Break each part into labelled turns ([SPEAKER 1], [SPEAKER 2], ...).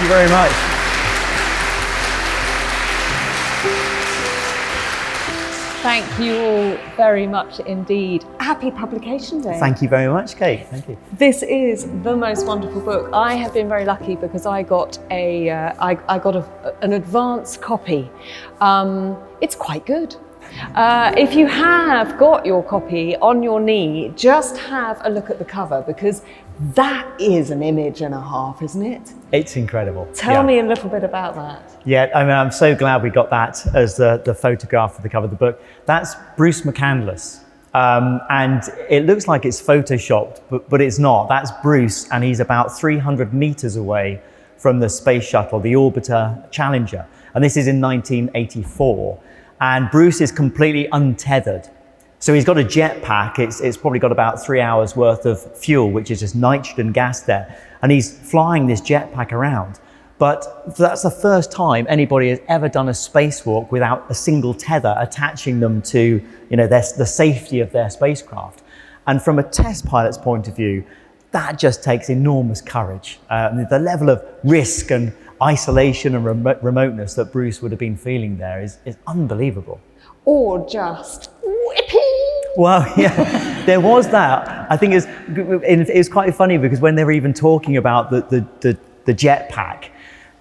[SPEAKER 1] you very much.
[SPEAKER 2] Thank you all very much indeed. Happy Publication Day.
[SPEAKER 1] Thank you very much, Kate. Thank you.
[SPEAKER 2] This is the most wonderful book. I have been very lucky because I got an advance copy. It's quite good. If you have got your copy on your knee, just have a look at the cover, because that is an image and a half, isn't it?
[SPEAKER 1] It's incredible.
[SPEAKER 2] Tell me a little bit about that.
[SPEAKER 1] Yeah, I mean, I'm so glad we got that as the photograph for the cover of the book. That's Bruce McCandless. And it looks like it's photoshopped, but it's not. That's Bruce, and he's about 300 meters away from the space shuttle, the Orbiter Challenger. And this is in 1984. And Bruce is completely untethered. So he's got a jetpack. It's probably got about 3 hours worth of fuel, which is just nitrogen gas there. And he's flying this jetpack around. But that's the first time anybody has ever done a spacewalk without a single tether attaching them to, the safety of their spacecraft. And from a test pilot's point of view, that just takes enormous courage. The level of risk and isolation and remoteness that Bruce would have been feeling there is unbelievable.
[SPEAKER 2] Or just whippy.
[SPEAKER 1] Well, yeah, there was that. I think it was quite funny because when they were even talking about the jetpack,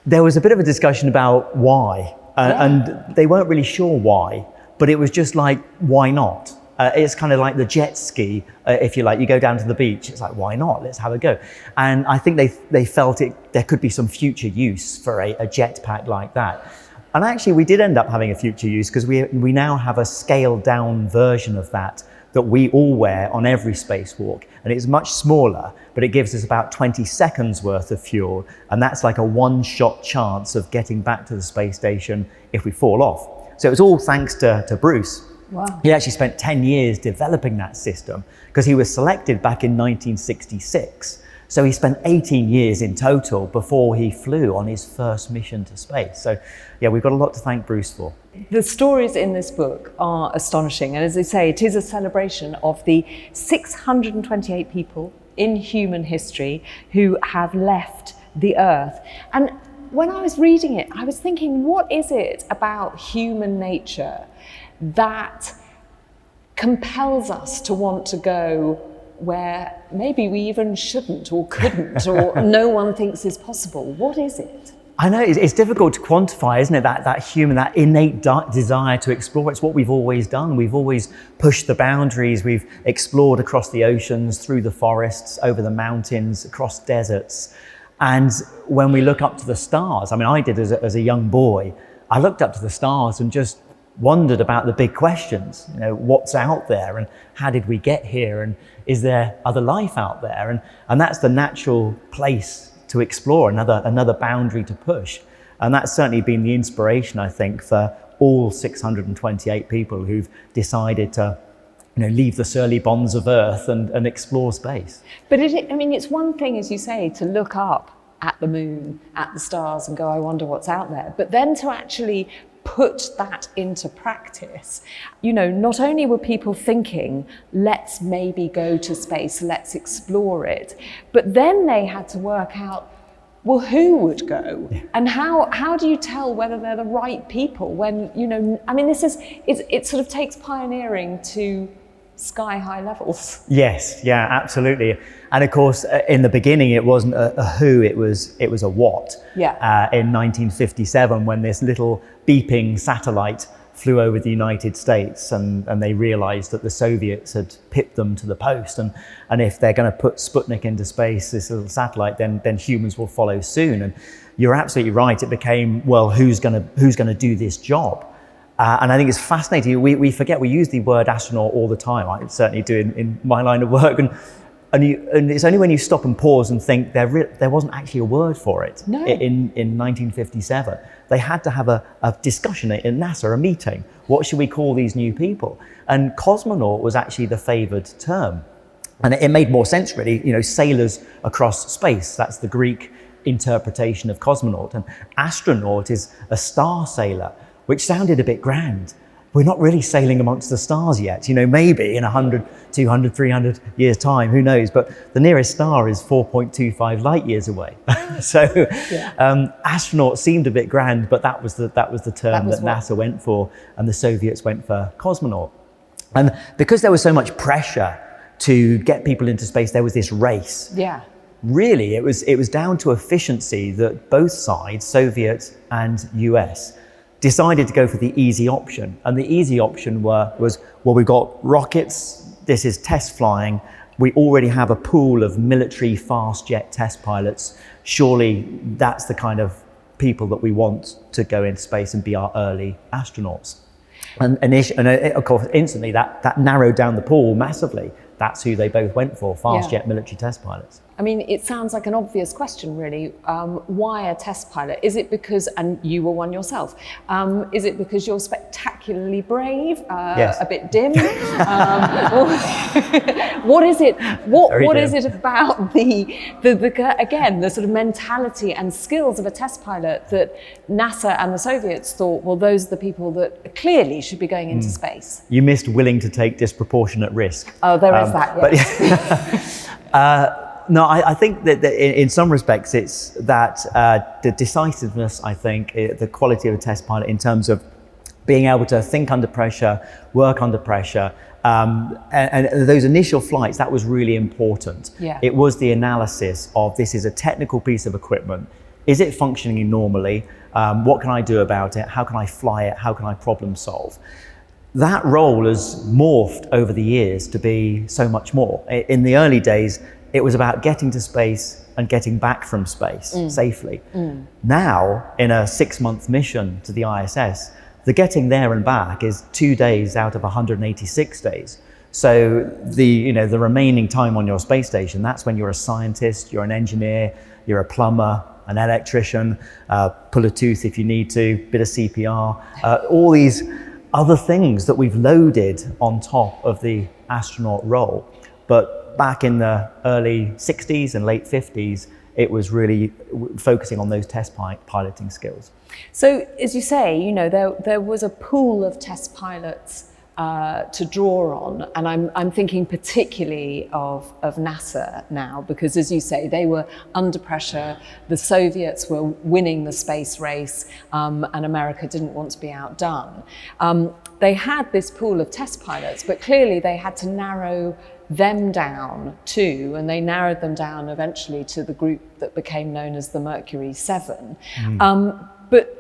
[SPEAKER 1] there was a bit of a discussion about why, and they weren't really sure why, but it was just like, why not? It's kind of like the jet ski, if you like. You go down to the beach, it's like, why not? Let's have a go. And I think they felt there could be some future use for a jetpack like that. And actually, we did end up having a future use because we now have a scaled down version of that we all wear on every spacewalk. And it's much smaller, but it gives us about 20 seconds worth of fuel. And that's like a one-shot chance of getting back to the space station if we fall off. So it was all thanks to Bruce.
[SPEAKER 2] Wow.
[SPEAKER 1] He actually spent 10 years developing that system because he was selected back in 1966. So he spent 18 years in total before he flew on his first mission to space. So yeah, we've got a lot to thank Bruce for.
[SPEAKER 2] The stories in this book are astonishing. And as I say, it is a celebration of the 628 people in human history who have left the Earth. And when I was reading it, I was thinking, what is it about human nature that compels us to want to go where maybe we even shouldn't or couldn't or no one thinks is possible? What is it?
[SPEAKER 1] I know, it's difficult to quantify, isn't it? That human, that innate desire to explore. It's what we've always done. We've always pushed the boundaries. We've explored across the oceans, through the forests, over the mountains, across deserts. And when we look up to the stars, I mean, I did as a young boy, I looked up to the stars and just wondered about the big questions. What's out there, and how did we get here, and is there other life out there? And that's the natural place to explore, another boundary to push. And that's certainly been the inspiration, I think, for all 628 people who've decided to leave the surly bonds of Earth and explore space.
[SPEAKER 2] But it's one thing, as you say, to look up at the moon, at the stars, and go, I wonder what's out there. But then to actually put that into practice, not only were people thinking, let's maybe go to space, let's explore it, but then they had to work out, well, who would go? Yeah. And how do you tell whether they're the right people when, it sort of takes pioneering to sky-high levels.
[SPEAKER 1] Yes, yeah, absolutely. And of course, in the beginning, it wasn't a who, it was a what.
[SPEAKER 2] Yeah.
[SPEAKER 1] In 1957, when this little beeping satellite flew over the United States, and they realized that the Soviets had pipped them to the post. And if they're going to put Sputnik into space, this little satellite, then humans will follow soon. And you're absolutely right. It became, well, who's going to do this job? And I think it's fascinating. We forget, we use the word astronaut all the time. I certainly do in my line of work. And it's only when you stop and pause and think there wasn't actually a word for it.
[SPEAKER 2] No.
[SPEAKER 1] In 1957. They had to have a discussion in NASA, a meeting. What should we call these new people? And cosmonaut was actually the favoured term. And it made more sense, really. Sailors across space, that's the Greek interpretation of cosmonaut. And astronaut is a star sailor, which sounded a bit grand. We're not really sailing amongst the stars yet. Maybe in 100, 200, 300 years' time, who knows? But the nearest star is 4.25 light years away. So astronaut seemed a bit grand, but that was the term that NASA went for, and the Soviets went for cosmonaut. And because there was so much pressure to get people into space, there was this race.
[SPEAKER 2] Yeah.
[SPEAKER 1] Really, it was down to efficiency that both sides, Soviet and US, decided to go for the easy option. And the easy option was, well, we've got rockets, this is test flying, we already have a pool of military fast jet test pilots. Surely that's the kind of people that we want to go into space and be our early astronauts. And of course, instantly that narrowed down the pool massively. That's who they both went for, fast jet military test pilots.
[SPEAKER 2] I mean, it sounds like an obvious question, really. Why a test pilot? Is it because, and you were one yourself, is it because you're spectacularly brave,
[SPEAKER 1] yes.
[SPEAKER 2] a bit dim? What is it? What is it about the sort of mentality and skills of a test pilot that NASA and the Soviets thought, well, those are the people that clearly should be going into space?
[SPEAKER 1] You missed willing to take disproportionate risk.
[SPEAKER 2] Oh, there is that, yes.
[SPEAKER 1] No, I think that in some respects it's that the decisiveness, I think, the quality of a test pilot in terms of being able to think under pressure, work under pressure, and those initial flights, that was really important.
[SPEAKER 2] Yeah.
[SPEAKER 1] It was the analysis of, this is a technical piece of equipment. Is it functioning normally? What can I do about it? How can I fly it? How can I problem solve? That role has morphed over the years to be so much more. In the early days, it was about getting to space and getting back from space safely. Now, in a 6-month mission to the ISS, the getting there and back is 2 days out of 186 days. So the remaining time on your space station, that's when you're a scientist, you're an engineer, you're a plumber, an electrician, pull a tooth if you need to, bit of CPR, all these other things that we've loaded on top of the astronaut role. But back in the early 60s and late 50s, it was really focusing on those test piloting skills.
[SPEAKER 2] So, as you say, there was a pool of test pilots to draw on, and I'm thinking particularly of NASA now, because, as you say, they were under pressure. The Soviets were winning the space race, and America didn't want to be outdone. They had this pool of test pilots, but clearly they had to narrow them down too, and they narrowed them down eventually to the group that became known as the Mercury 7. But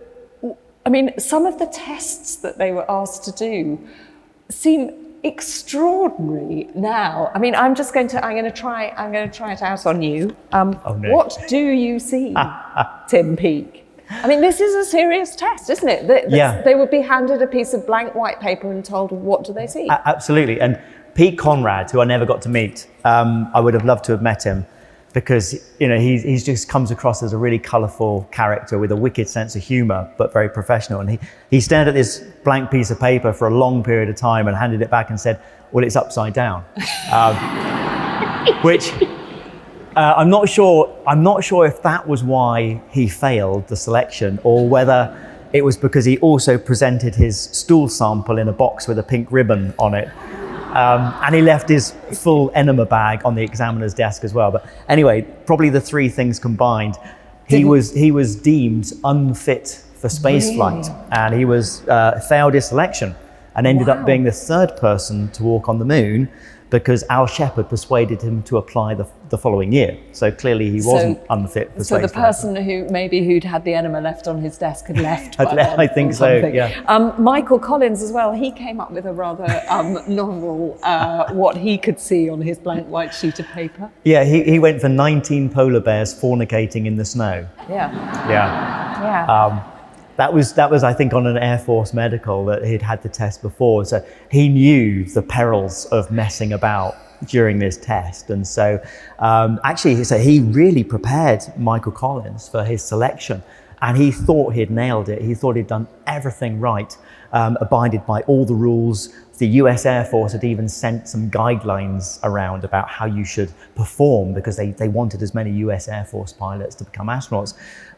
[SPEAKER 2] I mean, some of the tests that they were asked to do seem extraordinary now. I mean, I'm going to try it out on you.
[SPEAKER 1] Oh, no.
[SPEAKER 2] What do you see, Tim Peake? I mean, this is a serious test, isn't it? They would be handed a piece of blank white paper and told, what do they see?
[SPEAKER 1] Absolutely. And Pete Conrad, who I never got to meet, I would have loved to have met him, because he just comes across as a really colourful character with a wicked sense of humour, but very professional. And he stared at this blank piece of paper for a long period of time and handed it back and said, "Well, it's upside down," which I'm not sure if that was why he failed the selection, or whether it was because he also presented his stool sample in a box with a pink ribbon on it. And he left his full enema bag on the examiner's desk as well. But anyway, probably the three things combined, he was deemed unfit for space flight, and he failed his selection and ended up being the third person to walk on the moon, because Al Shepard persuaded him to apply the following year. So clearly he wasn't unfit for space flight. So the person
[SPEAKER 2] who'd had the enema left on his desk had left by then,
[SPEAKER 1] I think so, yeah.
[SPEAKER 2] Michael Collins as well, he came up with a rather novel, what he could see on his blank white sheet of paper.
[SPEAKER 1] Yeah, he went for 19 polar bears fornicating in the snow.
[SPEAKER 2] Yeah.
[SPEAKER 1] That was, I think, on an Air Force medical that he'd had the test before. So he knew the perils of messing about during this test. And so he really prepared Michael Collins for his selection. And he thought he'd nailed it. He thought he'd done everything right, abided by all the rules. The US Air Force had even sent some guidelines around about how you should perform, because they wanted as many US Air Force pilots to become astronauts.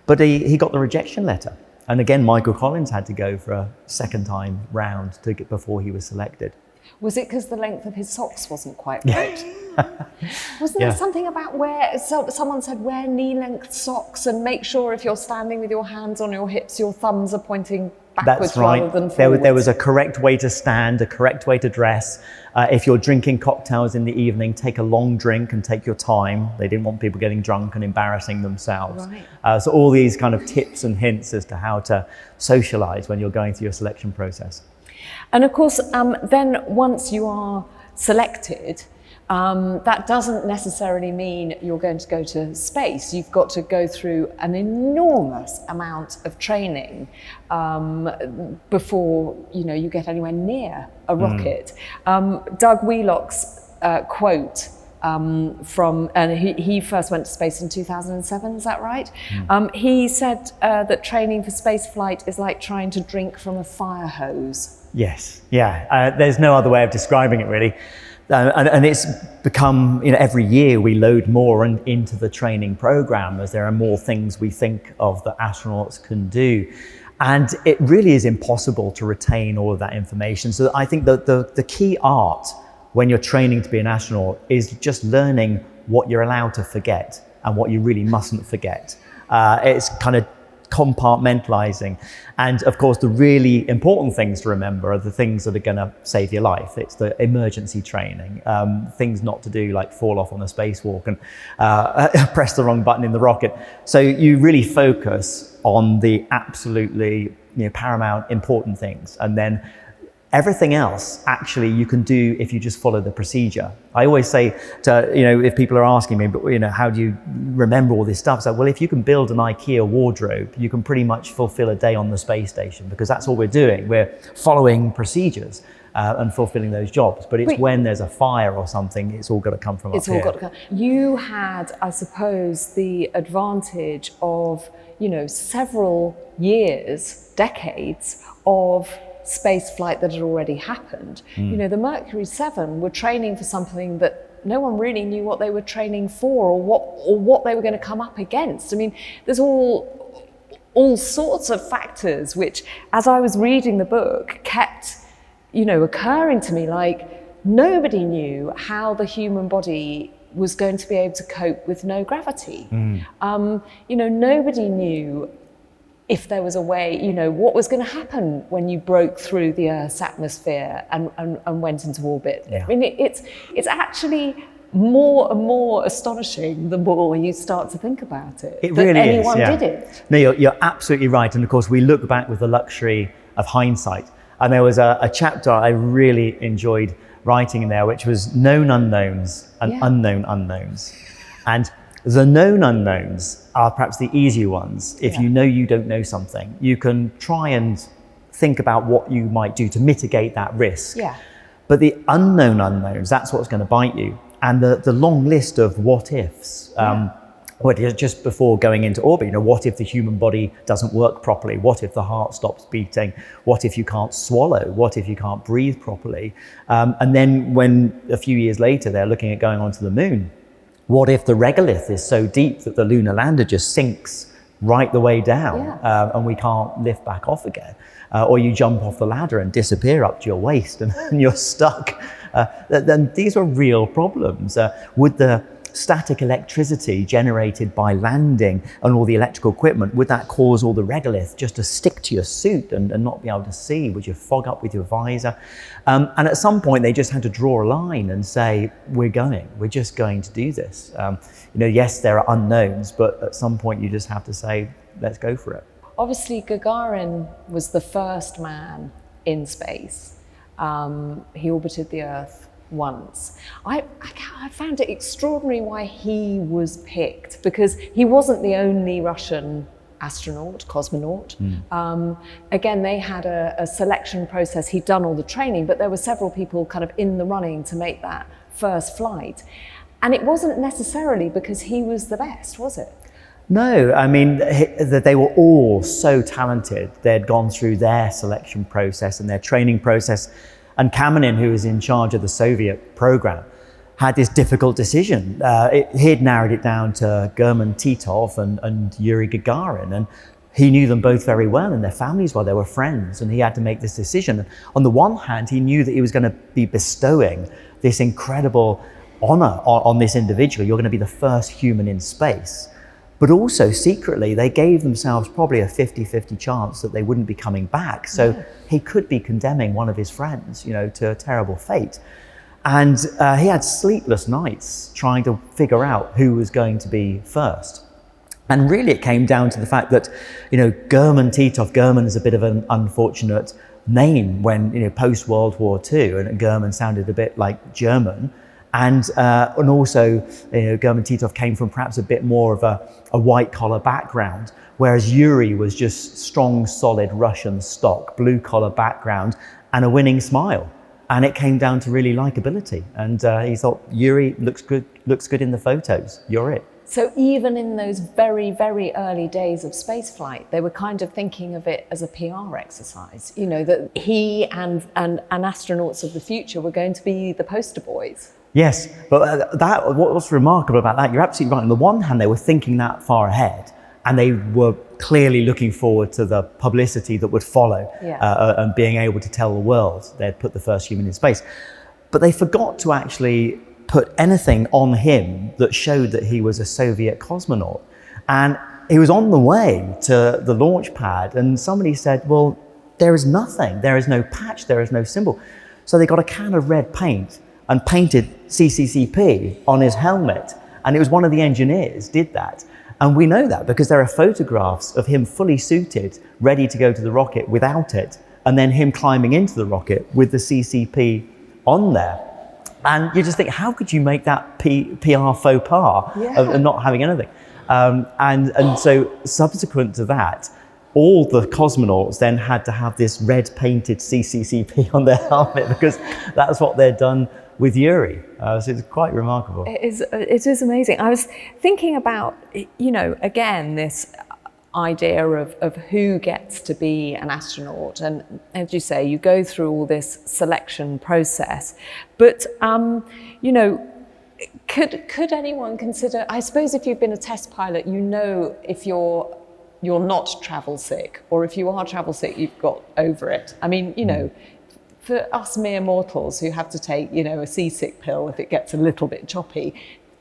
[SPEAKER 1] But he got the rejection letter. And again, Michael Collins had to go for a second time round before he was selected.
[SPEAKER 2] Was it because the length of his socks wasn't quite right? Wasn't there something about someone said wear knee-length socks and make sure if you're standing with your hands on your hips, your thumbs are pointing backwards
[SPEAKER 1] That's right.
[SPEAKER 2] rather than forwards.
[SPEAKER 1] There was a correct way to stand, a correct way to dress. If you're drinking cocktails in the evening, take a long drink and take your time. They didn't want people getting drunk and embarrassing themselves.
[SPEAKER 2] Right.
[SPEAKER 1] So all these kind of tips and hints as to how to socialize when you're going through your selection process.
[SPEAKER 2] And of course, then once you are selected, that doesn't necessarily mean you're going to go to space. You've got to go through an enormous amount of training before you get anywhere near a rocket. Doug Wheelock's quote and he first went to space in 2007, is that right? He said that training for space flight is like trying to drink from a fire hose.
[SPEAKER 1] Yes, yeah. There's no other way of describing it, really. And it's become, every year we load more into the training program as there are more things we think of that astronauts can do. And it really is impossible to retain all of that information. So I think that the key art when you're training to be an astronaut is just learning what you're allowed to forget and what you really mustn't forget. It's kind of compartmentalizing. And of course, the really important things to remember are the things that are going to save your life. It's the emergency training, things not to do like fall off on a spacewalk and press the wrong button in the rocket. So you really focus on the absolutely paramount important things. And then everything else, actually, you can do if you just follow the procedure. I always say to, if people are asking me, but how do you remember all this stuff? So, well, if you can build an IKEA wardrobe, you can pretty much fulfill a day on the space station, because that's all we're doing. We're following procedures and fulfilling those jobs. But it's when there's a fire or something, it's all got to come from up here.
[SPEAKER 2] It's all got to come. You had, I suppose, the advantage of, several years, decades of space flight that had already happened. The Mercury 7 were training for something that no one really knew what they were training for or what they were going to come up against. I mean, there's all sorts of factors which, as I was reading the book, kept occurring to me, like nobody knew how the human body was going to be able to cope with no gravity. Nobody knew if there was a way, what was going to happen when you broke through the Earth's atmosphere and went into orbit.
[SPEAKER 1] Yeah.
[SPEAKER 2] I mean, it's actually more and more astonishing the more you start to think about it.
[SPEAKER 1] It really is.
[SPEAKER 2] Anyone did it.
[SPEAKER 1] No, you're absolutely right. And of course, we look back with the luxury of hindsight. And there was a chapter I really enjoyed writing in there, which was known unknowns and unknown unknowns. And the known unknowns are perhaps the easier ones. If you don't know something, you can try and think about what you might do to mitigate that risk.
[SPEAKER 2] Yeah.
[SPEAKER 1] But the unknown unknowns, that's what's going to bite you. And the long list of what ifs, just before going into orbit, what if the human body doesn't work properly? What if the heart stops beating? What if you can't swallow? What if you can't breathe properly? And then when a few years later, they're looking at going onto the moon, what if the regolith is so deep that the lunar lander just sinks right the way down and we can't lift back off again? Or you jump off the ladder and disappear up to your waist and you're stuck. Then these are real problems. Would the static electricity generated by landing and all the electrical equipment, would that cause all the regolith just to stick to your suit and not be able to see? Would you fog up with your visor? And at some point they just had to draw a line and say, we're just going to do this. Yes, there are unknowns, but at some point you just have to say, let's go for it.
[SPEAKER 2] Obviously, Gagarin was the first man in space. He orbited the Earth once. I found it extraordinary why he was picked, because he wasn't the only Russian astronaut, cosmonaut. Again, they had a selection process. He'd done all the training, but there were several people kind of in the running to make that first flight. And it wasn't necessarily because he was the best, was it?
[SPEAKER 1] No, I mean, they were all so talented. They'd gone through their selection process and their training process. And Kamenin, who was in charge of the Soviet program, had this difficult decision. He'd narrowed it down to German Titov and Yuri Gagarin. And he knew them both very well and their families well. They were friends. And he had to make this decision. On the one hand, he knew that he was going to be bestowing this incredible honor on this individual. You're going to be the first human in space. But also secretly, they gave themselves probably a 50-50 chance that they wouldn't be coming back. So he could be condemning one of his friends, to a terrible fate. And he had sleepless nights trying to figure out who was going to be first. And really it came down to the fact that, German Titov, German is a bit of an unfortunate name when, post-World War II, and German sounded a bit like German. And also, German Titov came from perhaps a bit more of a white-collar background, whereas Yuri was just strong, solid Russian stock, blue-collar background, and a winning smile. And it came down to really likability. And he thought, Yuri looks good in the photos. You're it.
[SPEAKER 2] So even in those very, very early days of spaceflight, they were kind of thinking of it as a PR exercise, that he and astronauts of the future were going to be the poster boys.
[SPEAKER 1] Yes, but what's remarkable about that, you're absolutely right. On the one hand, they were thinking that far ahead, and they were clearly looking forward to the publicity that would follow, and being able to tell the world they'd put the first human in space. But they forgot to actually put anything on him that showed that he was a Soviet cosmonaut. And he was on the way to the launch pad, and somebody said, well, there is nothing. There is no patch, there is no symbol. So they got a can of red paint and painted CCCP on his helmet. And it was one of the engineers did that. And we know that because there are photographs of him fully suited, ready to go to the rocket without it, and then him climbing into the rocket with the CCP on there. And you just think, how could you make that PR faux pas of not having anything? And so subsequent to that, all the cosmonauts then had to have this red painted CCCP on their helmet because that's what they'd done with Yuri. So it's quite remarkable.
[SPEAKER 2] It is amazing. I was thinking about, again, this idea of who gets to be an astronaut. And as you say, you go through all this selection process. But, could anyone consider, I suppose if you've been a test pilot, if you're not travel sick, or if you are travel sick, you've got over it. I mean, for us mere mortals who have to take, a seasick pill if it gets a little bit choppy,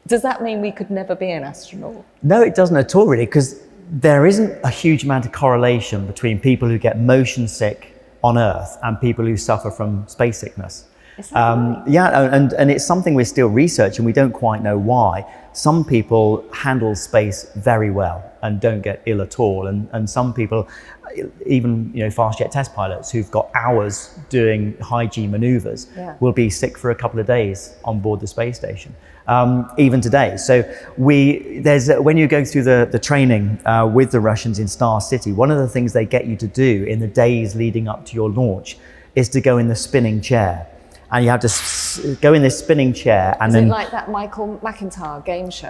[SPEAKER 2] does that mean we could never be an astronaut?
[SPEAKER 1] No, it doesn't at all, really, because there isn't a huge amount of correlation between people who get motion sick on Earth and people who suffer from space sickness.
[SPEAKER 2] Right?
[SPEAKER 1] Yeah, and it's something we're still researching. We don't quite know why. Some people handle space very well and don't get ill at all, and some people, even fast jet test pilots who've got hours doing high G maneuvers, will be sick for a couple of days on board the space station, even today. So when you go through the training with the Russians in Star City, one of the things they get you to do in the days leading up to your launch is to go in the spinning chair. And you have to go in this spinning chair, and then...
[SPEAKER 2] Is it like that Michael McIntyre game show?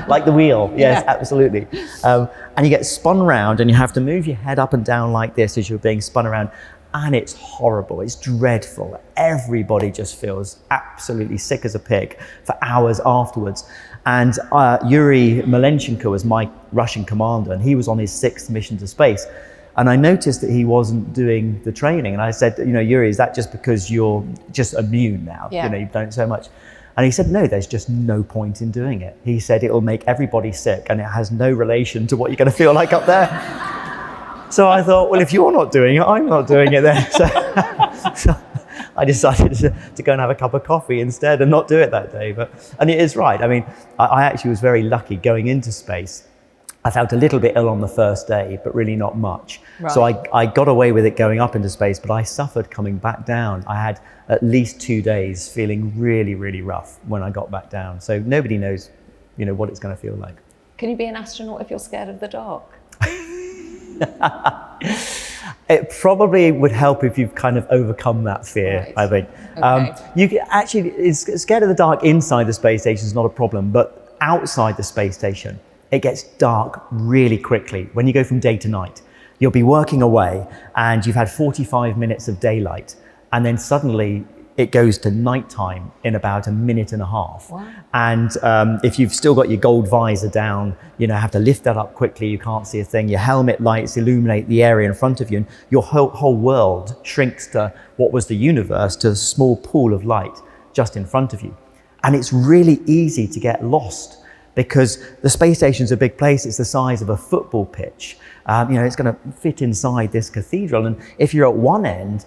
[SPEAKER 1] Like the wheel, yes, absolutely. And you get spun around, and you have to move your head up and down like this as you're being spun around. And it's horrible, it's dreadful. Everybody just feels absolutely sick as a pig for hours afterwards. And Yuri Malenchenko was my Russian commander, and he was on his 6th mission to space. And I noticed that he wasn't doing the training. And I said, Yuri, is that just because you're just immune now? You've done it so much. And he said, no, there's just no point in doing it. He said, it'll make everybody sick and it has no relation to what you're going to feel like up there. So I thought, well, if you're not doing it, I'm not doing it then. So I decided to go and have a cup of coffee instead and not do it that day. And it is right. I mean, I actually was very lucky going into space. I felt a little bit ill on the first day, but really not much. Right. So I got away with it going up into space, but I suffered coming back down. I had at least 2 days feeling really, really rough when I got back down. So nobody knows, what it's going to feel like.
[SPEAKER 2] Can you be an astronaut if you're scared of the dark?
[SPEAKER 1] It probably would help if you've kind of overcome that fear, right. I think.
[SPEAKER 2] Okay.
[SPEAKER 1] You actually, it's scared of the dark inside the space station is not a problem, but outside the space station, it gets dark really quickly. When you go from day to night, you'll be working away and you've had 45 minutes of daylight, and then suddenly it goes to nighttime in about a minute and a half.
[SPEAKER 2] Wow.
[SPEAKER 1] And if you've still got your gold visor down, have to lift that up quickly, you can't see a thing. Your helmet lights illuminate the area in front of you, and your whole world shrinks to what was the universe, to a small pool of light just in front of you. And it's really easy to get lost because the space station's a big place. It's the size of a football pitch. It's going to fit inside this cathedral. And if you're at one end,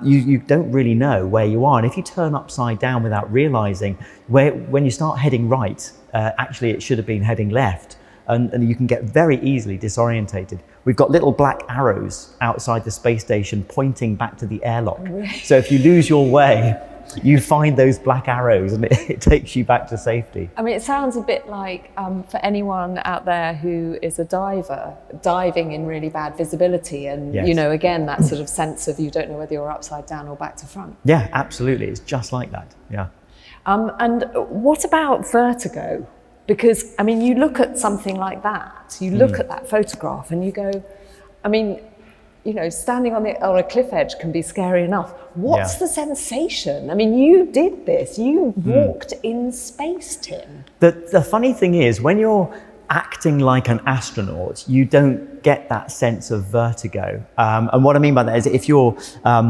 [SPEAKER 1] you don't really know where you are. And if you turn upside down without realizing when you start heading right, actually it should have been heading left. And you can get very easily disorientated. We've got little black arrows outside the space station pointing back to the airlock. So if you lose your way, you find those black arrows and it takes you back to safety.
[SPEAKER 2] I mean, it sounds a bit like for anyone out there who is a diver, diving in really bad visibility and,
[SPEAKER 1] Yes.
[SPEAKER 2] again, that sort of sense of you don't know whether you're upside down or back to front.
[SPEAKER 1] Yeah, absolutely. It's just like that. Yeah.
[SPEAKER 2] And what about vertigo? Because, I mean, you look at something like that, you look at that photograph and you go, I mean, standing on a cliff edge can be scary enough. What's the sensation? I mean, you did this, you walked in space, Tim.
[SPEAKER 1] The funny thing is, when you're acting like an astronaut, you don't get that sense of vertigo. And what I mean by that is if you're,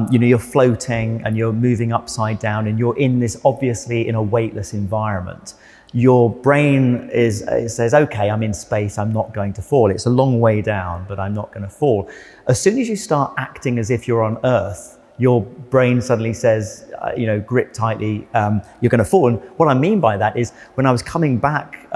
[SPEAKER 1] you're floating and you're moving upside down and you're in this, obviously in a weightless environment, your brain says, okay, I'm in space, I'm not going to fall. It's a long way down, but I'm not going to fall. As soon as you start acting as if you're on Earth, your brain suddenly says, grip tightly, you're going to fall. And what I mean by that is when I was coming back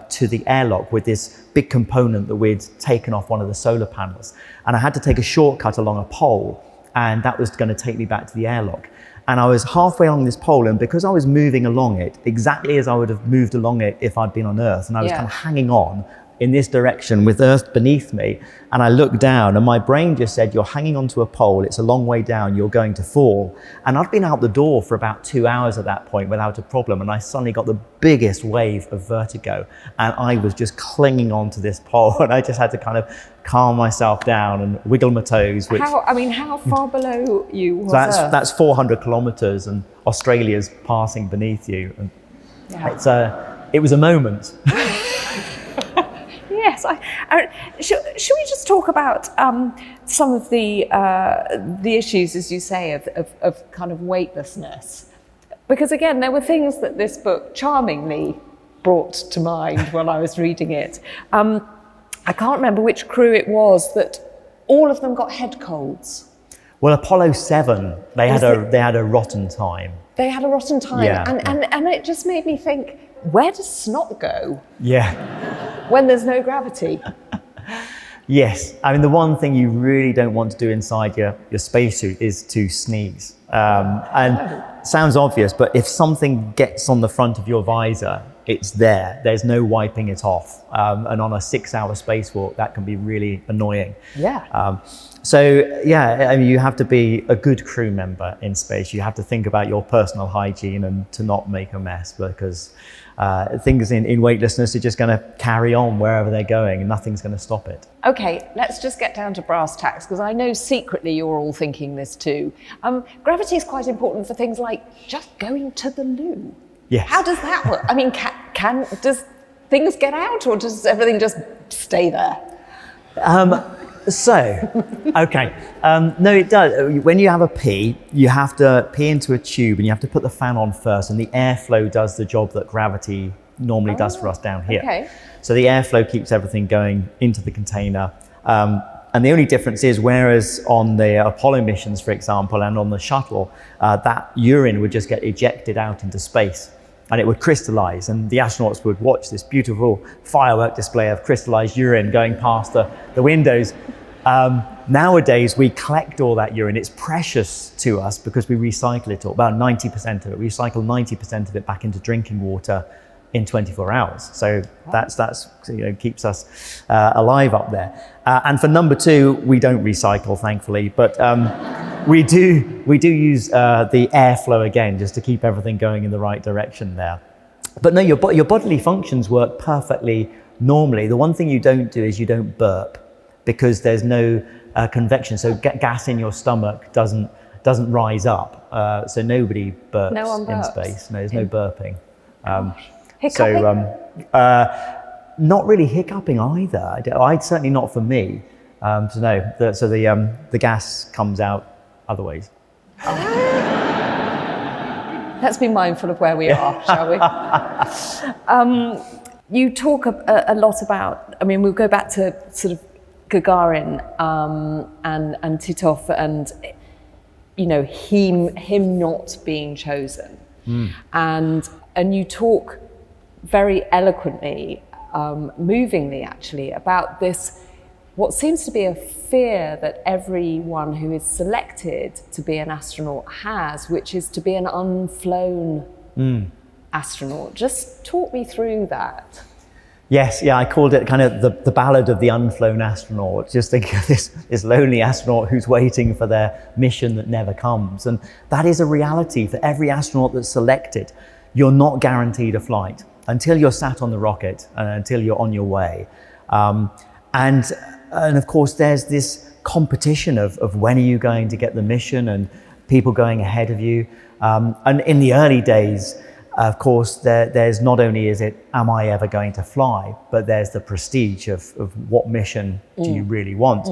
[SPEAKER 1] to the airlock with this big component that we'd taken off one of the solar panels, and I had to take a shortcut along a pole, and that was going to take me back to the airlock. And I was halfway along this pole, and because I was moving along it exactly as I would have moved along it if I'd been on Earth, and I was kind of hanging on in this direction with Earth beneath me, and I looked down and my brain just said, you're hanging onto a pole, it's a long way down, you're going to fall. And I'd been out the door for about 2 hours at that point without a problem, and I suddenly got the biggest wave of vertigo, and I was just clinging onto this pole, and I just had to kind of calm myself down and wiggle my toes.
[SPEAKER 2] How far below you was
[SPEAKER 1] so that's 400 kilometers, and Australia's passing beneath you, and it was a moment.
[SPEAKER 2] Yes. Should we just talk about some of the issues, as you say, of kind of weightlessness? Because again, there were things that this book charmingly brought to mind when I was reading it. I can't remember which crew it was that all of them got head colds.
[SPEAKER 1] Well, Apollo 7, they had a rotten time.
[SPEAKER 2] They had a rotten time,
[SPEAKER 1] Yeah.
[SPEAKER 2] And it just made me think, where does snot go?
[SPEAKER 1] Yeah.
[SPEAKER 2] When there's no gravity.
[SPEAKER 1] Yes. I mean, the one thing you really don't want to do inside your spacesuit is to sneeze. And sounds obvious, but if something gets on the front of your visor, it's there. There's no wiping it off. And on a 6-hour spacewalk, that can be really annoying.
[SPEAKER 2] Yeah.
[SPEAKER 1] You have to be a good crew member in space. You have to think about your personal hygiene and to not make a mess, because things in weightlessness are just going to carry on wherever they're going and nothing's going to stop it.
[SPEAKER 2] Okay, let's just get down to brass tacks, because I know secretly you're all thinking this too. Gravity is quite important for things like just going to the loo.
[SPEAKER 1] Yes.
[SPEAKER 2] How does that work? I mean, does things get out, or does everything just stay there? No, it does. When you have a pee, you have to pee into a tube and you have to put the fan on first, and the airflow does the job that gravity normally does for us down here. Okay.
[SPEAKER 1] So the airflow keeps everything going into the container. And the only difference is, whereas on the Apollo missions, for example, and on the shuttle, that urine would just get ejected out into space and it would crystallize, and the astronauts would watch this beautiful firework display of crystallized urine going past the windows. Nowadays, we collect all that urine. It's precious to us because we recycle it all, about 90% of it. We recycle 90% of it back into drinking water in 24 hours. So that's keeps us alive up there. And for number 2, we don't recycle, thankfully, but we do use the airflow again, just to keep everything going in the right direction there. But no, your bodily functions work perfectly normally. The one thing you don't do is you don't burp, because there's no convection. So gas in your stomach doesn't rise up. So nobody burps,
[SPEAKER 2] No one burps
[SPEAKER 1] in space. No, there's no burping.
[SPEAKER 2] Hiccuping?
[SPEAKER 1] Not really hiccuping either. I'd certainly not for me. The gas comes out other ways.
[SPEAKER 2] Let's be mindful of where we are, shall we? You talk a lot about, I mean, we'll go back to sort of Gagarin and Titov and, you know, him not being chosen. And you talk very eloquently, movingly actually, about this, what seems to be a fear that everyone who is selected to be an astronaut has, which is to be an unflown astronaut. Just talk me through that.
[SPEAKER 1] Yes, yeah, I called it kind of the ballad of the unflown astronaut. Just think of this lonely astronaut who's waiting for their mission that never comes. And that is a reality for every astronaut that's selected. You're not guaranteed a flight until you're sat on the rocket and until you're on your way. And of course, there's this competition of when are you going to get the mission and people going ahead of you. And in the early days, of course, there's not only is it, am I ever going to fly, but there's the prestige of what mission do you really want?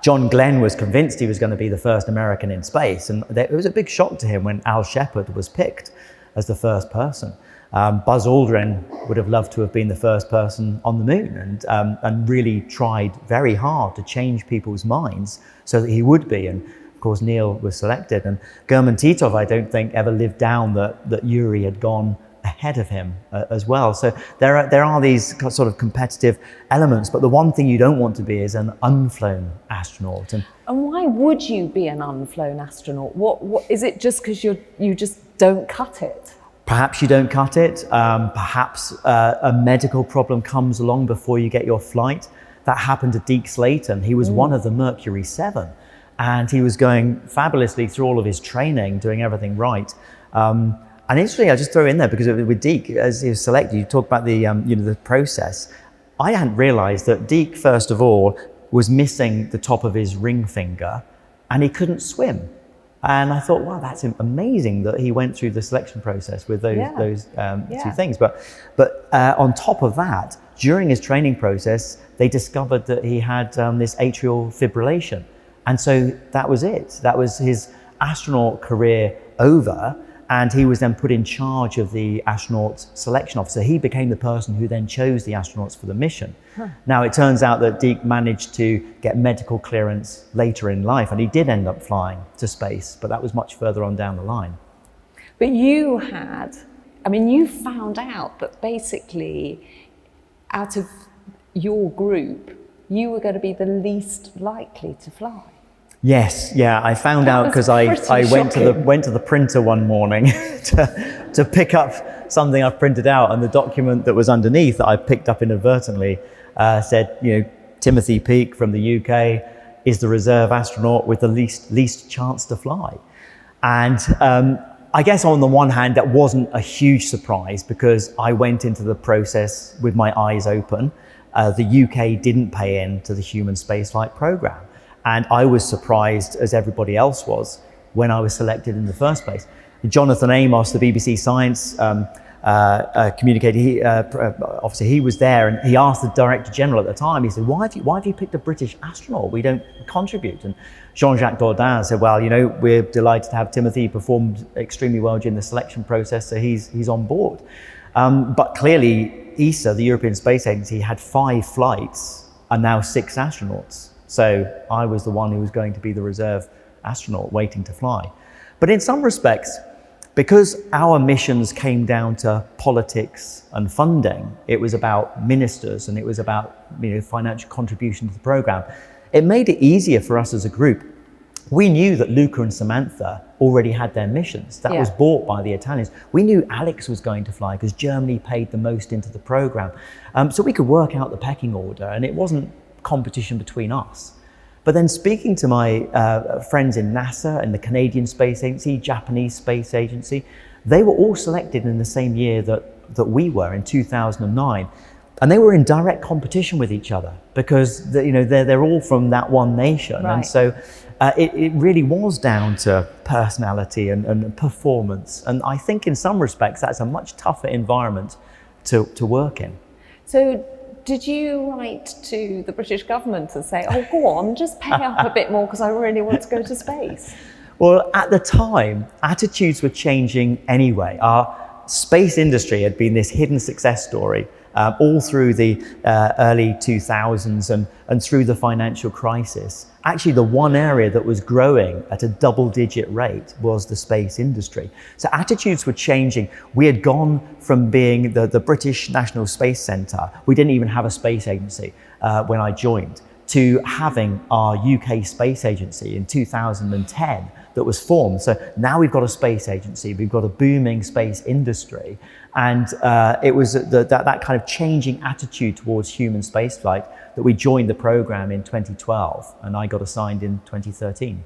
[SPEAKER 1] John Glenn was convinced he was going to be the first American in space. And it was a big shock to him when Al Shepard was picked as the first person. Buzz Aldrin would have loved to have been the first person on the moon and really tried very hard to change people's minds so that he would be. And of course, Neil was selected, and German Titov, I don't think, ever lived down that Yuri had gone ahead of him as well. So there are these sort of competitive elements, but the one thing you don't want to be is an unflown astronaut. And
[SPEAKER 2] why would you be an unflown astronaut? What is it? Just because you just don't cut it?
[SPEAKER 1] Perhaps you don't cut it. Perhaps a medical problem comes along before you get your flight. That happened to Deke Slayton. He was one of the Mercury 7. And he was going fabulously through all of his training, doing everything right. And interestingly, I just throw in there because with Deke, as he was selected, you talk about the the process. I hadn't realised that Deke, first of all, was missing the top of his ring finger, and he couldn't swim. And I thought, wow, that's amazing that he went through the selection process with those two things. But on top of that, during his training process, they discovered that he had this atrial fibrillation. And so that was it. That was his astronaut career over. And he was then put in charge of the astronaut selection officer. He became the person who then chose the astronauts for the mission. Now, it turns out that Deke managed to get medical clearance later in life, and he did end up flying to space, but that was much further on down the line.
[SPEAKER 2] But you found out that basically out of your group, you were going to be the least likely to fly.
[SPEAKER 1] Yes, yeah, I found out because I went to the printer one morning to pick up something I printed out, and the document that was underneath that I picked up inadvertently said, Timothy Peake from the UK is the reserve astronaut with the least chance to fly. And I guess on the one hand, that wasn't a huge surprise because I went into the process with my eyes open. The UK didn't pay in to the human spaceflight program. And I was surprised, as everybody else was, when I was selected in the first place. Jonathan Amos, the BBC Science communicator, obviously he was there, and he asked the Director General at the time, he said, why have you picked a British astronaut? We don't contribute. And Jean-Jacques Dordain said, well, we're delighted to have Timothy. He performed extremely well during the selection process, so he's on board. But clearly, ESA, the European Space Agency, had 5 flights and now 6 astronauts. So I was the one who was going to be the reserve astronaut waiting to fly. But in some respects, because our missions came down to politics and funding, it was about ministers and it was about financial contribution to the program, it made it easier for us as a group. We knew that Luca and Samantha already had their missions. That was bought by the Italians. We knew Alex was going to fly because Germany paid the most into the program. So we could work out the pecking order, and it wasn't competition between us. But then speaking to my friends in NASA and the Canadian Space Agency, Japanese Space Agency, they were all selected in the same year that we were, in 2009. And they were in direct competition with each other because they're all from that one nation. Right. And so it really was down to personality and performance. And I think in some respects that's a much tougher environment to work in. So
[SPEAKER 2] did you write to the British government and say, oh, go on, just pay up a bit more because I really want to go to space?
[SPEAKER 1] Well, at the time, attitudes were changing anyway. Our space industry had been this hidden success story all through the early 2000s and through the financial crisis. Actually, the one area that was growing at a double-digit rate was the space industry. So attitudes were changing. We had gone from being the British National Space Centre, we didn't even have a space agency when I joined, to having our UK Space Agency in 2010 that was formed. So now we've got a space agency, we've got a booming space industry, and it was that kind of changing attitude towards human spaceflight that we joined the program in 2012, and I got assigned in 2013.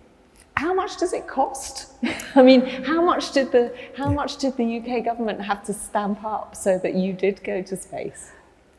[SPEAKER 2] How much does it cost? I mean, how much did the UK government have to stamp up so that you did go to space?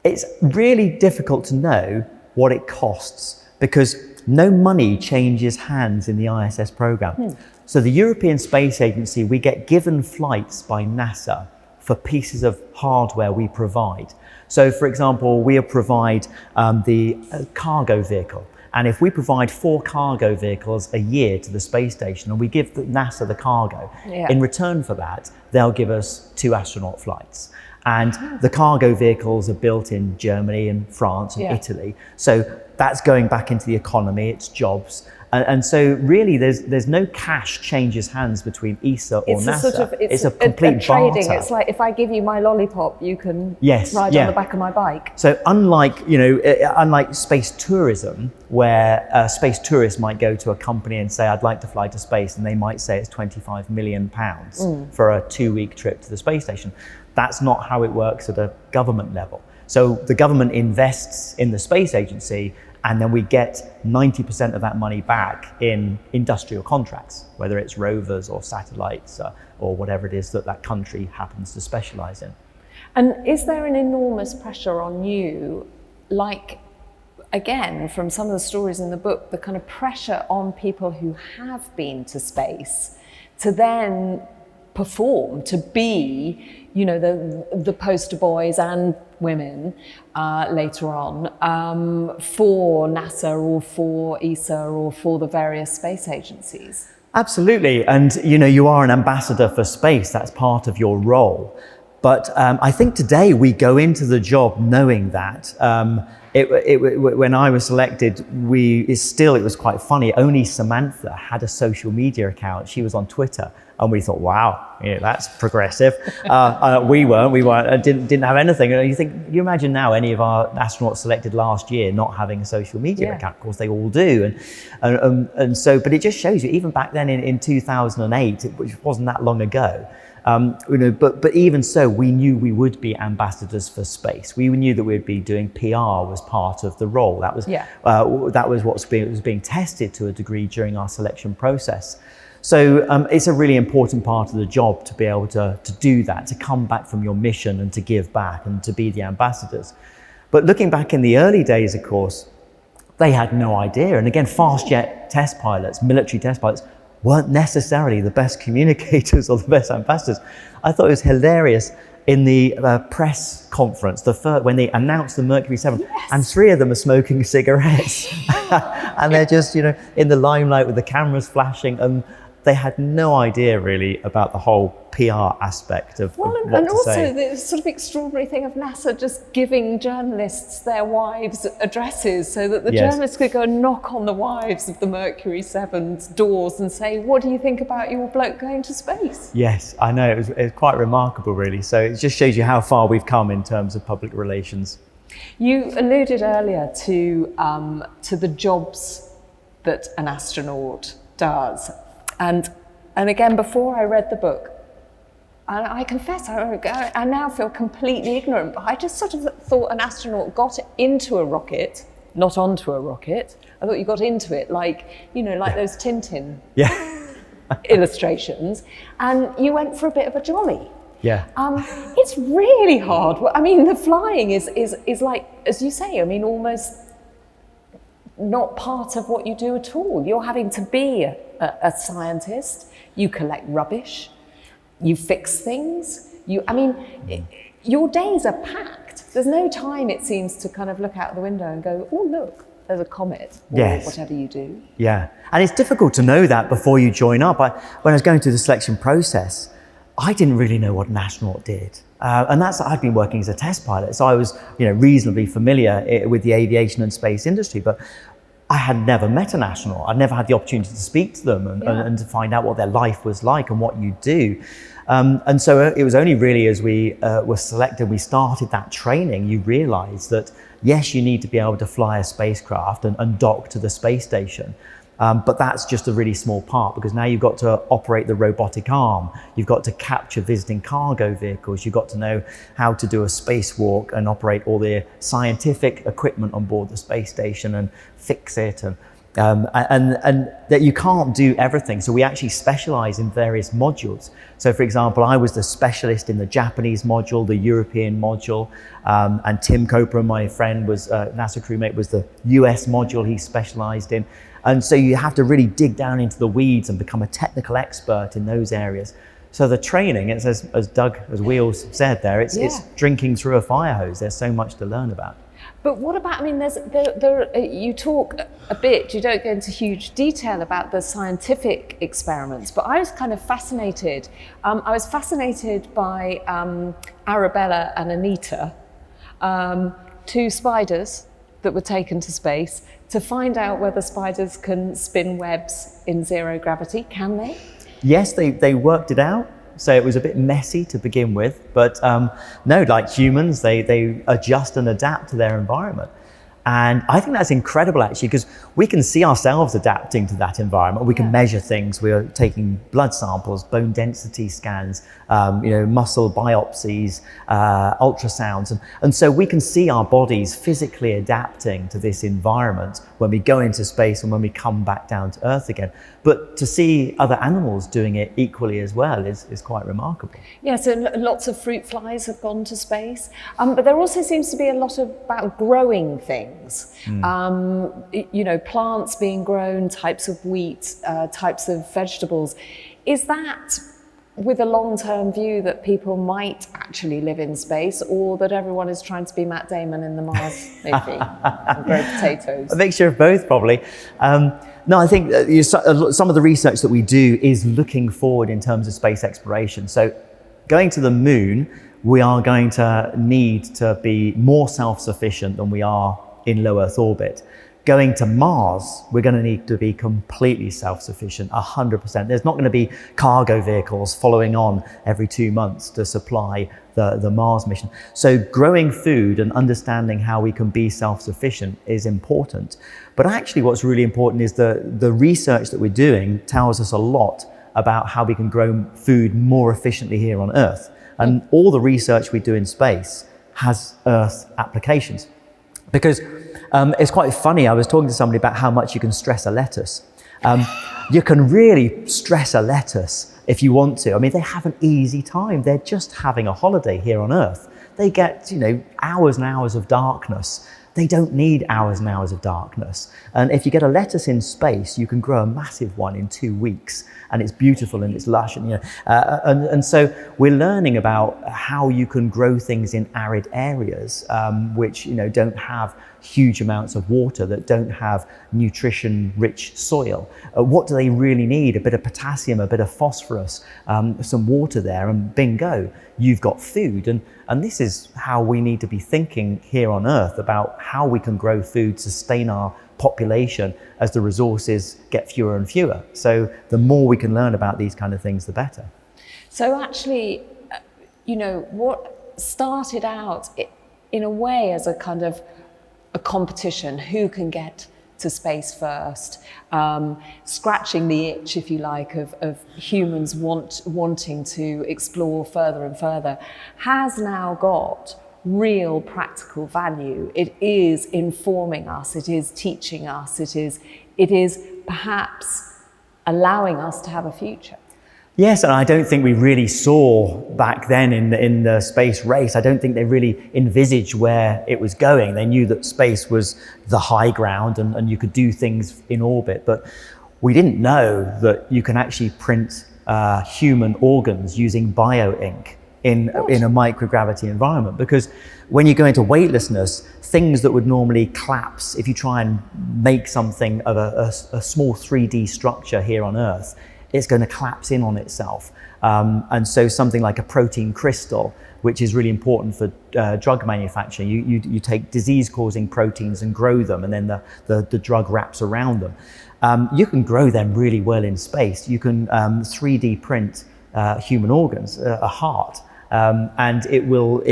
[SPEAKER 1] It's really difficult to know what it costs because no money changes hands in the ISS program. So the European Space Agency, we get given flights by NASA for pieces of hardware we provide. So for example, we provide the cargo vehicle. And if we provide 4 cargo vehicles a year to the space station and we give NASA the cargo, in return for that, they'll give us 2 astronaut flights. And the cargo vehicles are built in Germany and France and Italy. So that's going back into the economy, it's jobs. And so really there's no cash changes hands between ESA or NASA. It's a complete
[SPEAKER 2] trading.
[SPEAKER 1] barter.
[SPEAKER 2] It's like if I give you my lollipop, you can ride on the back of my bike.
[SPEAKER 1] So unlike space tourism, where space tourists might go to a company and say, I'd like to fly to space, and they might say it's £25 million for a 2-week trip to the space station. That's not how it works at a government level. So the government invests in the space agency, and then we get 90% of that money back in industrial contracts, whether it's rovers or satellites or whatever it is that country happens to specialize in.
[SPEAKER 2] And is there an enormous pressure on you, like, again, from some of the stories in the book, the kind of pressure on people who have been to space to then perform, to be, the poster boys and women later on for NASA or for ESA or for the various space agencies? Absolutely.
[SPEAKER 1] And you are an ambassador for space, that's part of your role. But I think today we go into the job knowing that. When I was selected, it was quite funny. Only Samantha had a social media account. She was on Twitter. And we thought, wow, that's progressive. We weren't, didn't have anything. You imagine now any of our astronauts selected last year not having a social media account. Of course, they all do. But it just shows you, even back then in 2008, which wasn't that long ago, but even so, we knew we would be ambassadors for space. We knew that we'd be doing PR was part of the role. That was what was being tested to a degree during our selection process. So it's a really important part of the job to be able to do that, to come back from your mission and to give back and to be the ambassadors. But looking back in the early days, of course, they had no idea. And again, fast jet test pilots, military test pilots, weren't necessarily the best communicators or the best ambassadors. I thought it was hilarious in the press conference, when they announced the Mercury 7, and 3 of them are smoking cigarettes. And they're just, in the limelight with the cameras flashing, and they had no idea really about the whole PR aspect of what to say.
[SPEAKER 2] And also the sort of extraordinary thing of NASA just giving journalists their wives' addresses so that the journalists could go and knock on the wives of the Mercury 7's doors and say, what do you think about your bloke going to space?
[SPEAKER 1] Yes, I know, it was quite remarkable really. So it just shows you how far we've come in terms of public relations.
[SPEAKER 2] You alluded earlier to the jobs that an astronaut does. And again, before I read the book, I confess, I now feel completely ignorant, but I just sort of thought an astronaut got into a rocket, not onto a rocket. I thought you got into it like those Tintin illustrations, and you went for a bit of a jolly.
[SPEAKER 1] Yeah.
[SPEAKER 2] It's really hard. I mean, the flying is like, as you say, almost not part of what you do at all. You're having to be a scientist. You collect rubbish. You fix things. Your days are packed. There's no time, it seems, to kind of look out the window and go, oh, look, there's a comet or
[SPEAKER 1] Yes.
[SPEAKER 2] whatever you do.
[SPEAKER 1] Yeah, and it's difficult to know that before you join up. When I was going through the selection process, I didn't really know what an astronaut did. And I'd been working as a test pilot, so I was, reasonably familiar with the aviation and space industry, but I had never met an astronaut. I'd never had the opportunity to speak to them and to find out what their life was like and what you do. And so it was only really as we were selected, we started that training, you realize that, yes, you need to be able to fly a spacecraft and dock to the space station. But that's just a really small part, because now you've got to operate the robotic arm, you've got to capture visiting cargo vehicles, you've got to know how to do a spacewalk and operate all the scientific equipment on board the space station and fix it, and that you can't do everything. So we actually specialize in various modules. So for example, I was the specialist in the Japanese module, the European module, and Tim Copeland, my friend, was NASA crewmate, was the US module he specialized in. And so you have to really dig down into the weeds and become a technical expert in those areas. So the training, it's as Wheels said there, it's drinking through a fire hose. There's so much to learn about.
[SPEAKER 2] But what about, you talk a bit, you don't go into huge detail about the scientific experiments, but I was kind of fascinated. I was fascinated by Arabella and Anita, two spiders that were taken to space to find out whether spiders can spin webs in zero gravity. Can they?
[SPEAKER 1] Yes, they worked it out. So it was a bit messy to begin with, but no, like humans, they adjust and adapt to their environment. And I think that's incredible, actually, because we can see ourselves adapting to that environment. We can measure things. We are taking blood samples, bone density scans, muscle biopsies, ultrasounds. And so we can see our bodies physically adapting to this environment when we go into space and when we come back down to Earth again. But to see other animals doing it equally as well is quite remarkable.
[SPEAKER 2] Yeah, so lots of fruit flies have gone to space. But there also seems to be a lot about growing things. Plants being grown, types of wheat, types of vegetables. Is that with a long-term view that people might actually live in space, or that everyone is trying to be Matt Damon in the Mars movie and grow potatoes?
[SPEAKER 1] A mixture of both, probably. No, I think some of the research that we do is looking forward in terms of space exploration. So going to the moon, we are going to need to be more self-sufficient than we are in low Earth orbit. Going to Mars, we're going to need to be completely self-sufficient, 100%. There's not going to be cargo vehicles following on every 2 months to supply the Mars mission. So growing food and understanding how we can be self-sufficient is important. But actually what's really important is the research that we're doing tells us a lot about how we can grow food more efficiently here on Earth. And all the research we do in space has Earth applications. Because it's quite funny, I was talking to somebody about how much you can stress a lettuce. You can really stress a lettuce if you want to. I mean, they have an easy time. They're just having a holiday here on Earth. They get, hours and hours of darkness. They don't need hours and hours of darkness. And if you get a lettuce in space, you can grow a massive one in 2 weeks. And it's beautiful and it's lush. And so we're learning about how you can grow things in arid areas, which don't have huge amounts of water, that don't have nutrition-rich soil. What do they really need? A bit of potassium, a bit of phosphorus, some water there, and bingo, you've got food. And this is how we need to be thinking here on Earth about how we can grow food, sustain our population as the resources get fewer and fewer. So the more we can learn about these kind of things, the better.
[SPEAKER 2] So actually, what started out in a way as a kind of a competition, who can get to space first, scratching the itch, if you like, of humans wanting to explore further and further, has now got real practical value. It is informing us, it is teaching us, it is perhaps allowing us to have a future.
[SPEAKER 1] Yes, and I don't think we really saw back then in the space race, I don't think they really envisaged where it was going. They knew that space was the high ground and you could do things in orbit, but we didn't know that you can actually print human organs using bio ink. in a microgravity environment, because when you go into weightlessness, things that would normally collapse, if you try and make something of a small 3D structure here on Earth, it's going to collapse in on itself. And so something like a protein crystal, which is really important for drug manufacturing, you take disease-causing proteins and grow them, and then the drug wraps around them. You can grow them really well in space. You can 3D print human organs, a heart, and it will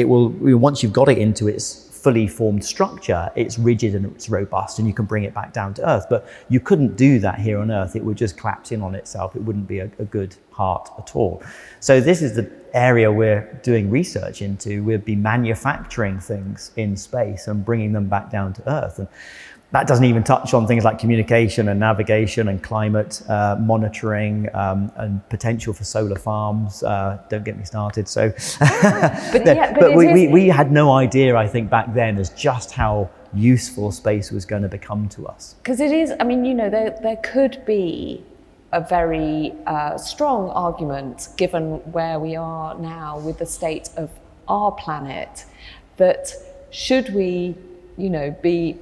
[SPEAKER 1] once you've got it into its fully formed structure, it's rigid and it's robust, and you can bring it back down to Earth. But you couldn't do that here on Earth. It would just collapse in on itself. It wouldn't be a good heart at all. So this is the area we're doing research into. We'll be manufacturing things in space and bringing them back down to Earth. And that doesn't even touch on things like communication and navigation and climate monitoring and potential for solar farms. Don't get me started. So, but we had no idea, I think, back then as just how useful space was going to become to us.
[SPEAKER 2] Because it is, I mean, you know, there could be a very strong argument, given where we are now with the state of our planet, that should we, you know, be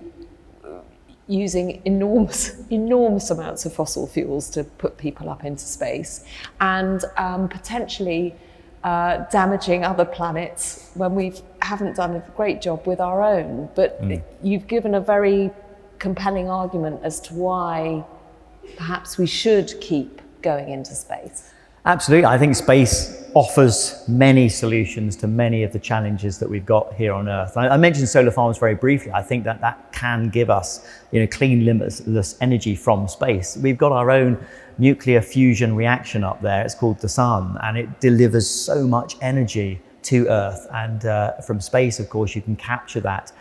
[SPEAKER 2] using enormous amounts of fossil fuels to put people up into space, and potentially damaging other planets when we haven't done a great job with our own. But you've given a very compelling argument as to why perhaps we should keep going into space.
[SPEAKER 1] Absolutely. I think space offers many solutions to many of the challenges that we've got here on Earth. I mentioned solar farms very briefly. I think that can give us, you know, clean, limitless energy from space. We've got our own nuclear fusion reaction up there. It's called the Sun, and it delivers so much energy to Earth. And from space, of course, you can capture that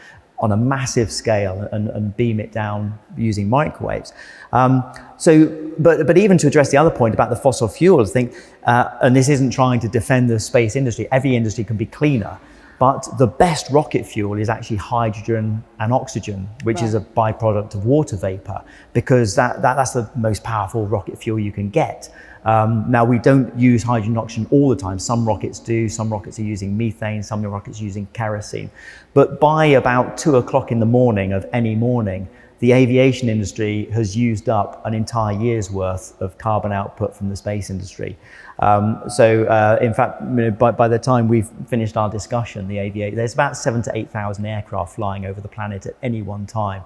[SPEAKER 1] on a massive scale and beam it down using microwaves. But even to address the other point about the fossil fuels, I think, and this isn't trying to defend the space industry, every industry can be cleaner, but the best rocket fuel is actually hydrogen and oxygen, which is a byproduct of water vapor, because that's the most powerful rocket fuel you can get. Now, we don't use hydrogen and oxygen all the time. Some rockets do. Some rockets are using methane. Some rockets are using kerosene. But by about 2 o'clock in the morning of any morning, the aviation industry has used up an entire year's worth of carbon output from the space industry. In fact, you know, by the time we've finished our discussion, there's about 7,000 to 8,000 aircraft flying over the planet at any one time.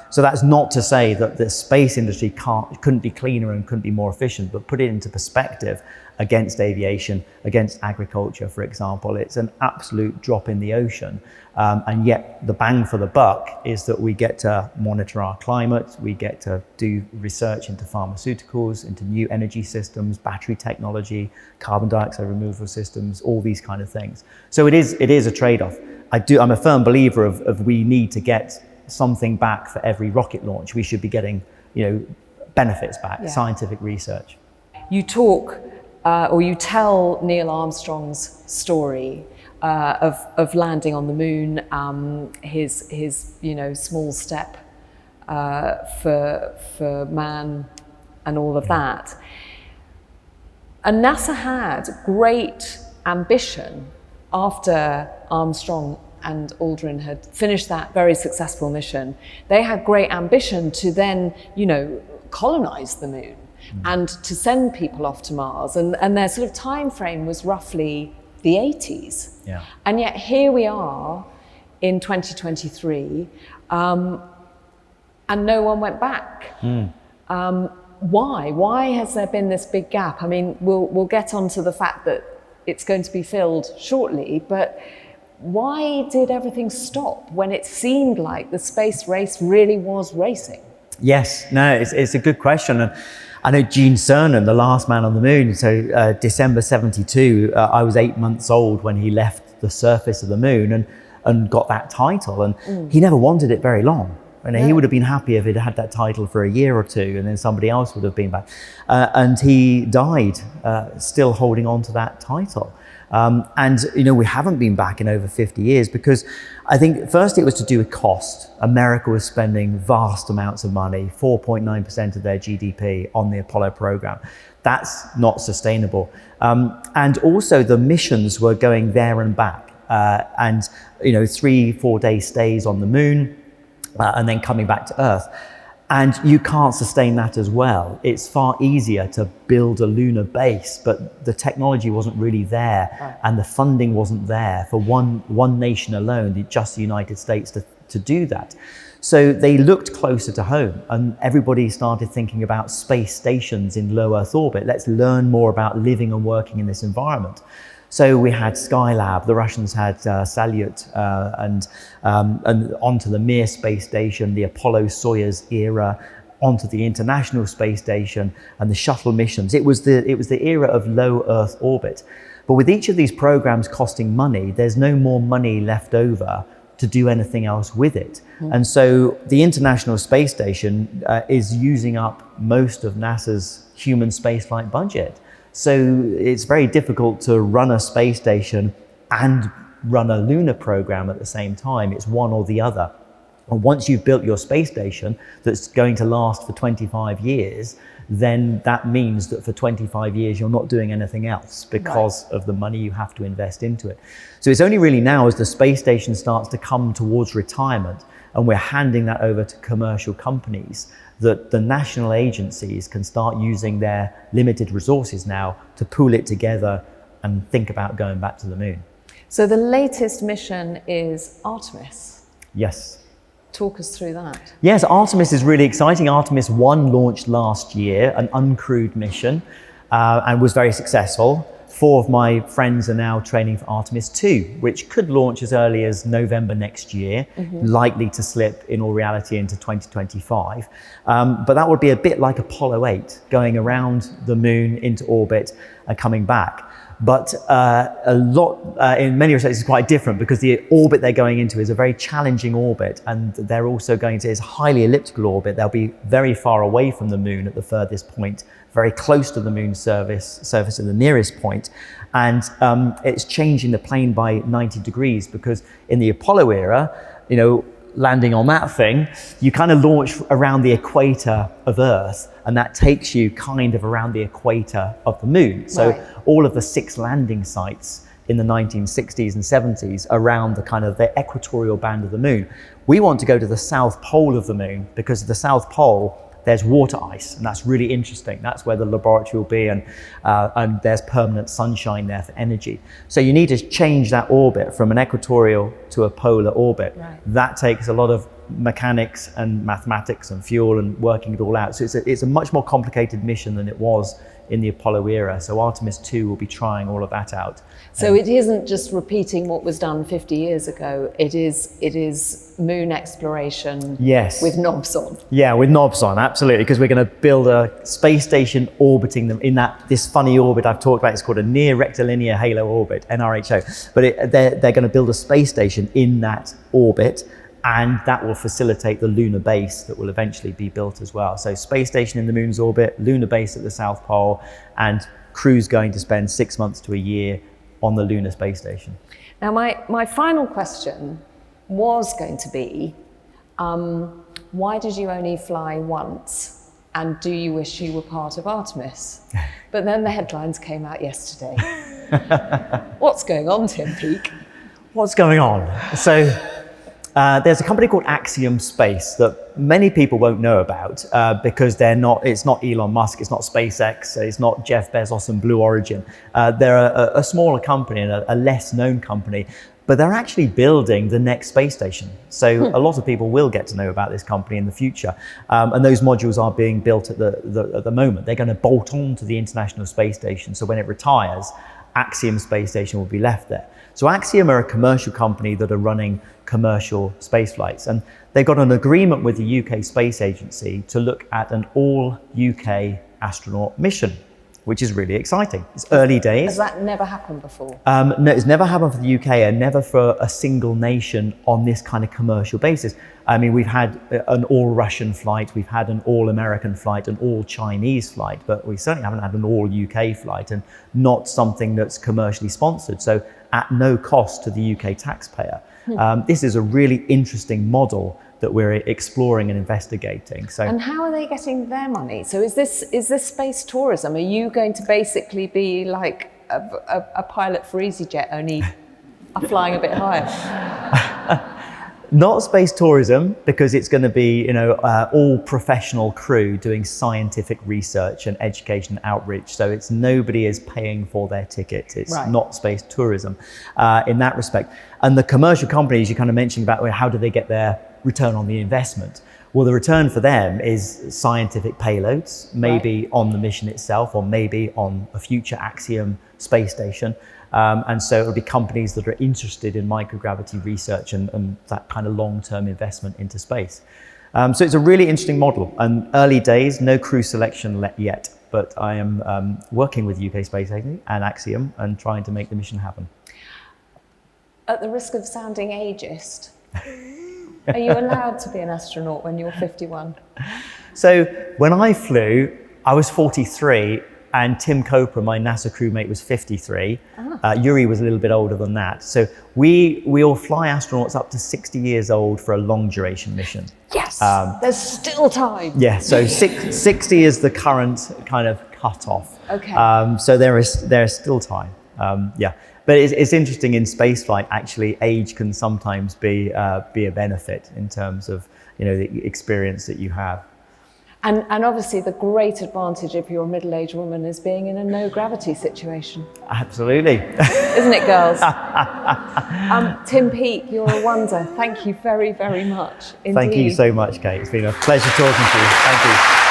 [SPEAKER 1] So that's not to say that the space industry couldn't be cleaner and couldn't be more efficient, but put it into perspective against aviation, against agriculture, for example, it's an absolute drop in the ocean. And yet the bang for the buck is that we get to monitor our climate, we get to do research into pharmaceuticals, into new energy systems, battery technology, carbon dioxide removal systems, all these kind of things. So it is a trade-off. I'm a firm believer of we need to get something back for every rocket launch. We should be getting, you know, benefits back, scientific research.
[SPEAKER 2] You talk, or you tell Neil Armstrong's story of landing on the moon, his you know, small step for man, and all of that. And NASA had great ambition after Armstrong and Aldrin had finished that very successful mission. They had great ambition to then, you know, colonize the moon and to send people off to Mars. And their sort of time frame was roughly the 80s. Yeah. And yet here we are in 2023, and no one went back. Why? Why has there been this big gap? I mean, we'll get onto the fact that it's going to be filled shortly, but why did everything stop when it seemed like the space race really was racing?
[SPEAKER 1] Yes, no, it's a good question. And I know Gene Cernan, the last man on the moon, so December 72, I was 8 months old when he left the surface of the moon and got that title. And he never wanted it very long. And he would have been happy if he'd had that title for a year or two, and then somebody else would have been back. And he died still holding on to that title. And we haven't been back in over 50 years because I think first it was to do with cost. America was spending vast amounts of money, 4.9% of their GDP on the Apollo program. That's not sustainable. And also the missions were going there and back, and 3-4 day stays on the moon, and then coming back to Earth. And you can't sustain that as well. It's far easier to build a lunar base, but the technology wasn't really there, and the funding wasn't there for one nation alone, just the United States, to do that. So they looked closer to home, and everybody started thinking about space stations in low Earth orbit. Let's learn more about living and working in this environment. So we had Skylab, the Russians had Salyut, and onto the Mir space station, the Apollo-Soyuz era, onto the International Space Station, and the shuttle missions. It was the era of low Earth orbit. But with each of these programs costing money, there's no more money left over to do anything else with it. And so the International Space Station is using up most of NASA's human spaceflight budget. So it's very difficult to run a space station and run a lunar program at the same time. It's one or the other. And once you've built your space station that's going to last for 25 years, then that means that for 25 years you're not doing anything else because of the money you have to invest into it. So it's only really now as the space station starts to come towards retirement and we're handing that over to commercial companies that the national agencies can start using their limited resources now to pool it together and think about going back to the moon.
[SPEAKER 2] So the latest mission is Artemis.
[SPEAKER 1] Yes.
[SPEAKER 2] Talk us through that.
[SPEAKER 1] Yes, Artemis is really exciting. Artemis 1 launched last year, an uncrewed mission, and was very successful. 4 of my friends are now training for Artemis 2, which could launch as early as November next year, likely to slip in all reality into 2025. But that would be a bit like Apollo 8, going around the moon into orbit and coming back. But in many respects, it's quite different because the orbit they're going into is a very challenging orbit, and they're also going to, it's a highly elliptical orbit. They'll be very far away from the moon at the furthest point, very close to the moon's surface at the nearest point. And it's changing the plane by 90 degrees because in the Apollo era, landing on that thing, you kind of launch around the equator of Earth, and that takes you kind of around the equator of the moon. So all of the 6 landing sites in the 1960s and 70s around the kind of the equatorial band of the moon. We want to go to the south pole of the moon because at the south pole, there's water ice, and that's really interesting. That's where the laboratory will be, and there's permanent sunshine there for energy. So you need to change that orbit from an equatorial to a polar orbit. That takes a lot of mechanics and mathematics and fuel and working it all out. So it's a much more complicated mission than it was in the Apollo era. So Artemis 2 will be trying all of that out.
[SPEAKER 2] So it isn't just repeating what was done 50 years ago. It is moon exploration with knobs on. Yeah, with knobs on, absolutely. Because we're going to build a space station orbiting them in this funny orbit I've talked about. It's called a near rectilinear halo orbit, NRHO. But they're going to build a space station in that orbit, and that will facilitate the lunar base that will eventually be built as well. So space station in the moon's orbit, lunar base at the South Pole, and crews going to spend 6 months to a year on the lunar space station. Now my final question was going to be, why did you only fly once? And do you wish you were part of Artemis? But then the headlines came out yesterday. What's going on, Tim Peake?
[SPEAKER 1] What's going on? So there's a company called Axiom Space that many people won't know about because it's not Elon Musk, it's not SpaceX, it's not Jeff Bezos and Blue Origin. They're a smaller company and a less known company, but they're actually building the next space station. So a lot of people will get to know about this company in the future. And those modules are being built at the moment. They're going to bolt on to the International Space Station. So when it retires, Axiom Space Station will be left there. So Axiom are a commercial company that are running commercial space flights, and they've got an agreement with the UK Space Agency to look at an all UK astronaut mission. which is really exciting. It's early days.
[SPEAKER 2] Has that never happened before?
[SPEAKER 1] No, it's never happened for the UK and never for a single nation on this kind of commercial basis. I mean, we've had an all-Russian flight, we've had an all-American flight, an all-Chinese flight, but we certainly haven't had an all-UK flight, and not something that's commercially sponsored, so at no cost to the UK taxpayer. This is a really interesting model that we're exploring and investigating. So,
[SPEAKER 2] and how are they getting their money? So is this space tourism? Are you going to basically be like a pilot for EasyJet, only flying a bit higher?
[SPEAKER 1] Not space tourism, because it's going to be, all professional crew doing scientific research and education and outreach. So it's nobody is paying for their ticket. It's not space tourism in that respect. And the commercial companies you kind of mentioned about how do they get their return on the investment? Well, the return for them is scientific payloads, maybe on the mission itself, or maybe on a future Axiom space station. And so it'll be companies that are interested in microgravity research and that kind of long-term investment into space. So it's a really interesting model, and early days, no crew selection yet, but I am working with UK Space Agency and Axiom and trying to make the mission happen.
[SPEAKER 2] At the risk of sounding ageist, are you allowed to be an astronaut when you're 51?
[SPEAKER 1] So when I flew, I was 43, and Tim Cooper, my NASA crewmate, was 53. Yuri was a little bit older than that. So we all fly astronauts up to 60 years old for a long duration mission.
[SPEAKER 2] Yes, there's still time.
[SPEAKER 1] Yeah, so 60 is the current kind of cutoff.
[SPEAKER 2] Okay.
[SPEAKER 1] So there is still time. Yeah, but it's interesting in spaceflight. Actually, age can sometimes be a benefit in terms of the experience that you have.
[SPEAKER 2] And obviously the great advantage if you're a middle-aged woman is being in a no-gravity situation.
[SPEAKER 1] Absolutely.
[SPEAKER 2] Isn't it, girls? Tim Peake, you're a wonder. Thank you very, very much indeed.
[SPEAKER 1] Thank you so much, Kate. It's been a pleasure talking to you. Thank you.